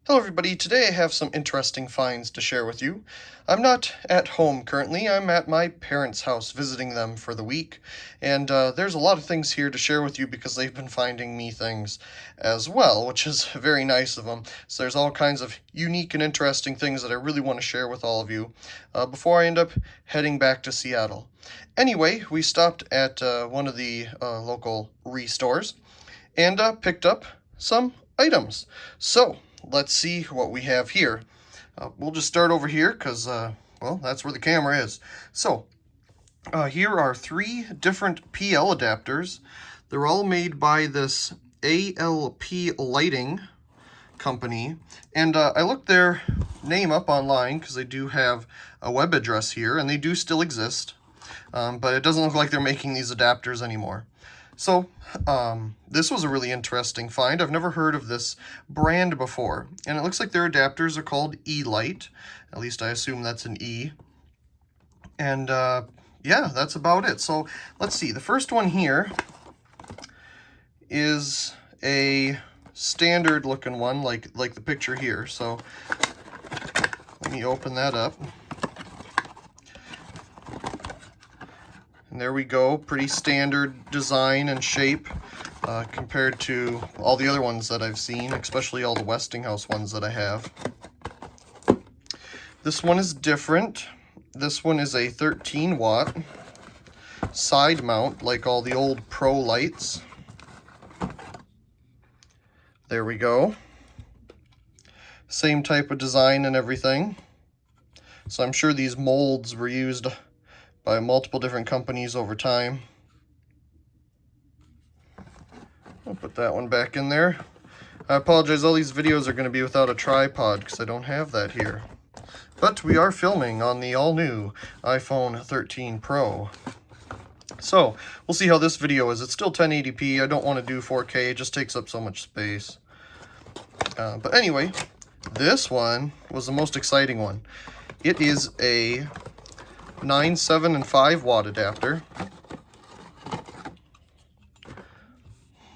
Hello everybody, today I have some interesting finds to share with you. I'm not at home currently, I'm at my parents' house visiting them for the week, and there's a lot of things here to share with you because they've been finding me things as well, which is very nice of them. So there's all kinds of unique and interesting things that I really want to share with all of you before I end up heading back to Seattle. Anyway, we stopped at one of the local restores and picked up some items. So, let's see what we have here. We'll just start over here because, well, that's where the camera is. So, here are 3 different PL adapters. They're all made by this ALP lighting company. And I looked their name up online because they do have a web address here, and they do still exist. But it doesn't look like they're making these adapters anymore. So, this was a really interesting find. I've never heard of this brand before, and it looks like their adapters are called E-Light. At least I assume that's an E. And, yeah, that's about it. So, let's see. The first one here is a standard-looking one, like the picture here. So, let me open that up. And there we go, pretty standard design and shape compared to all the other ones that I've seen, especially all the Westinghouse ones that I have. This one is different. This one is a 13-watt side mount, like all the old Pro lights. There we go. Same type of design and everything. So I'm sure these molds were used by multiple different companies over time. I'll put that one back in there. I apologize, all these videos are going to be without a tripod because I don't have that here. But we are filming on the all-new iPhone 13 Pro. So, we'll see how this video is. It's still 1080p. I don't want to do 4K. It just takes up so much space. But anyway, this one was the most exciting one. It is a 9, 7, and 5 watt adapter.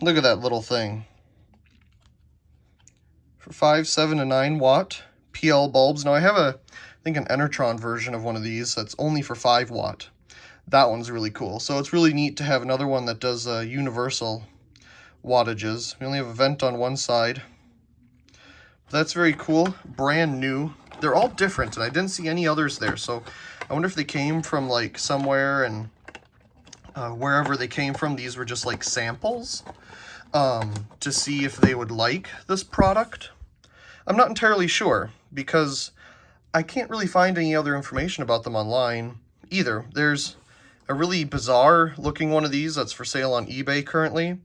Look at that little thing. For 5, 7, and 9 watt PL bulbs. Now I have I think an Enertron version of one of these that's only for 5 watt. That one's really cool. So it's really neat to have another one that does universal wattages. We only have a vent on one side. That's very cool. Brand new. They're all different, and I didn't see any others there, so I wonder if they came from like somewhere, and wherever they came from, these were just like samples to see if they would like this product. I'm not entirely sure because I can't really find any other information about them online either. There's a really bizarre looking one of these that's for sale on eBay currently,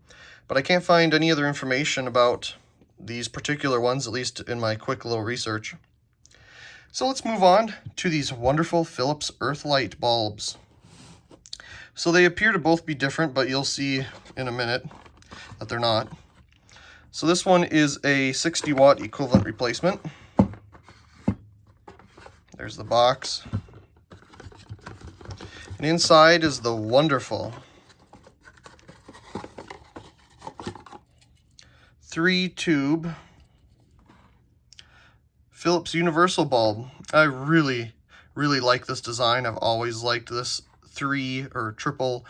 but I can't find any other information about these particular ones, at least in my quick little research. So let's move on to these wonderful Phillips Earthlight bulbs. So they appear to both be different, but you'll see in a minute that they're not. So this one is a 60 watt equivalent replacement. There's the box. And inside is the wonderful 3-tube Phillips universal bulb. I really like this design. I've always liked this 3 or triple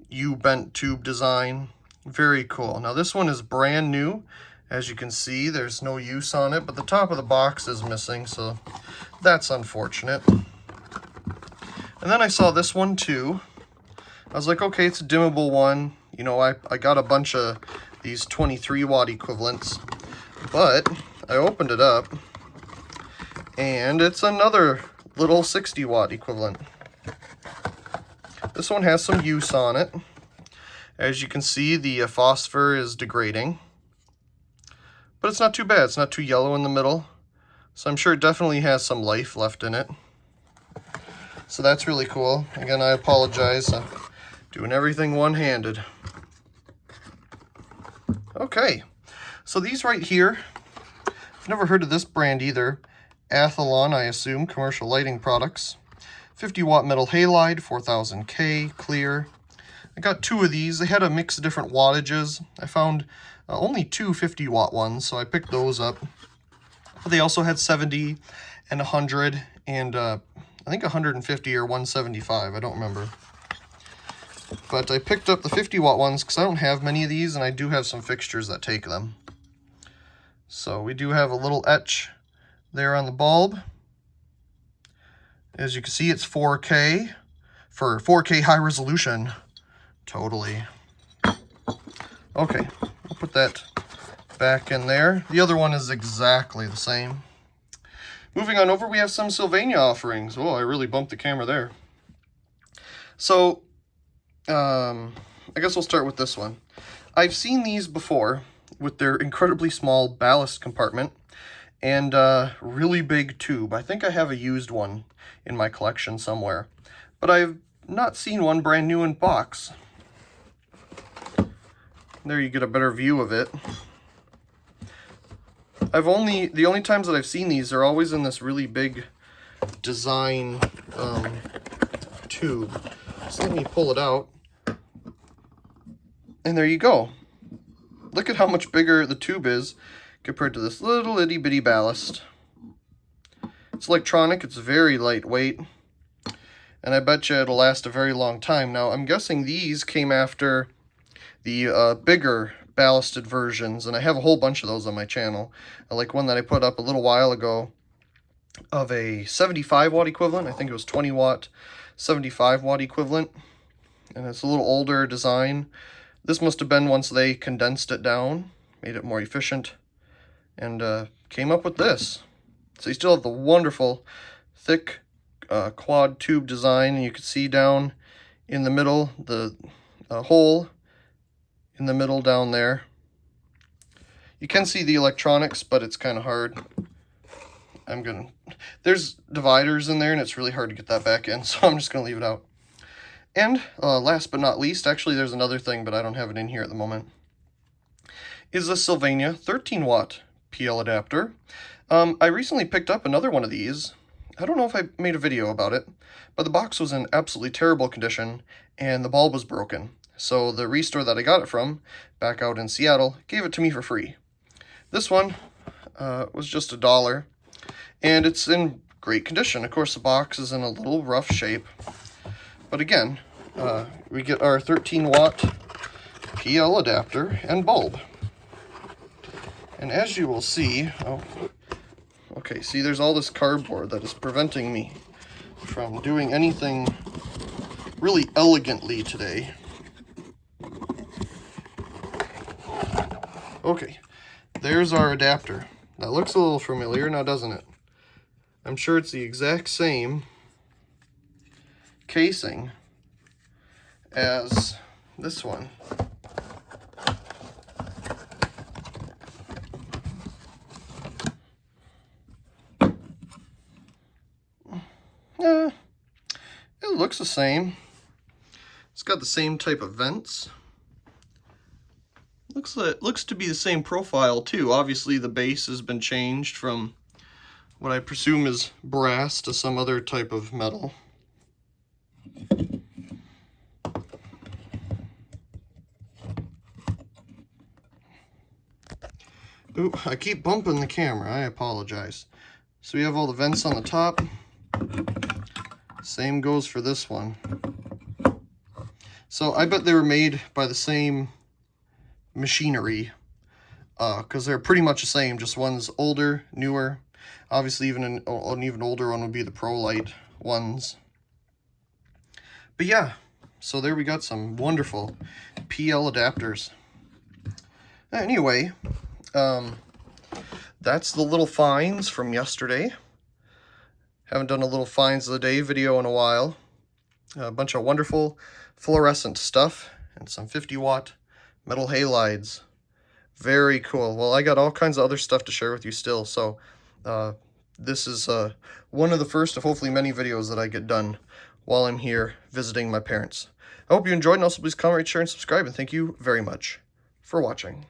U-bent tube design. Very cool. Now this one is brand new. As you can see, there's no use on it, but the top of the box is missing, so that's unfortunate. And then I saw this one too. I was like, okay, it's a dimmable one. You know, I got a bunch of these 23 watt equivalents, but I opened it up, and it's another little 60 watt equivalent. This one has some use on it. As you can see, the phosphor is degrading. But it's not too bad. It's not too yellow in the middle. So I'm sure it definitely has some life left in it. So that's really cool. Again, I apologize. I'm doing everything one-handed. Okay. So these right here, I've never heard of this brand either. Athlon, I assume, commercial lighting products. 50 watt metal halide, 4000K, clear. I got 2 of these. They had a mix of different wattages. I found only 2 50 watt ones, so I picked those up. But they also had 70 and 100 and I think 150 or 175, I don't remember. But I picked up the 50-watt ones because I don't have many of these, and I do have some fixtures that take them. So we do have a little etch there on the bulb. As you can see, it's 4K for 4K high resolution. Totally. Okay, I'll put that back in there. The other one is exactly the same. Moving on over, we have some Sylvania offerings. Oh, I really bumped the camera there. So, I guess we'll start with this one. I've seen these before with their incredibly small ballast compartment and really big tube. I think I have a used one in my collection somewhere, but I've not seen one brand new in box. There you get a better view of it. The only times that I've seen these are always in this really big design tube. So let me pull it out. And there you go. Look at how much bigger the tube is compared to this little itty bitty ballast. It's electronic, it's very lightweight, and I bet you it'll last a very long time. Now, I'm guessing these came after the bigger ballasted versions, and I have a whole bunch of those on my channel. Like one that I put up a little while ago of a 75-watt equivalent. I think it was 20-watt, 75-watt equivalent, and it's a little older design. This must have been once they condensed it down, made it more efficient, and came up with this. So you still have the wonderful thick quad tube design, and you can see down in the middle, the hole in the middle down there. You can see the electronics, but it's kind of hard. There's dividers in there, and it's really hard to get that back in, so I'm just going to leave it out. And last but not least, actually there's another thing, but I don't have it in here at the moment, is the Sylvania 13-watt PL adapter. I recently picked up another one of these. I don't know if I made a video about it, but the box was in absolutely terrible condition, and the bulb was broken. So the restore that I got it from, back out in Seattle, gave it to me for free. This one was just $1, and it's in great condition. Of course, the box is in a little rough shape. But again, we get our 13-watt PL adapter and bulb. And as you will see, okay, see there's all this cardboard that is preventing me from doing anything really elegantly today. Okay, there's our adapter. That looks a little familiar now, doesn't it? I'm sure it's the exact same casing as this one. It looks the same. It's got the same type of vents. Looks to be the same profile too. Obviously the base has been changed from what I presume is brass to some other type of metal. Ooh, I keep bumping the camera, I apologize. So we have all the vents on the top. Same goes for this one. So I bet they were made by the same machinery, because they're pretty much the same, just one's older, newer. Obviously even an even older one would be the ProLite ones. But yeah, so there we got some wonderful PL adapters. Anyway, that's the little finds from yesterday. Haven't done a little finds of the day video in a while. A bunch of wonderful fluorescent stuff and some 50-watt metal halides. Very cool. Well, I got all kinds of other stuff to share with you still, so this is one of the first of hopefully many videos that I get done while I'm here visiting my parents. I hope you enjoyed, and also please comment, rate, share, and subscribe, and thank you very much for watching.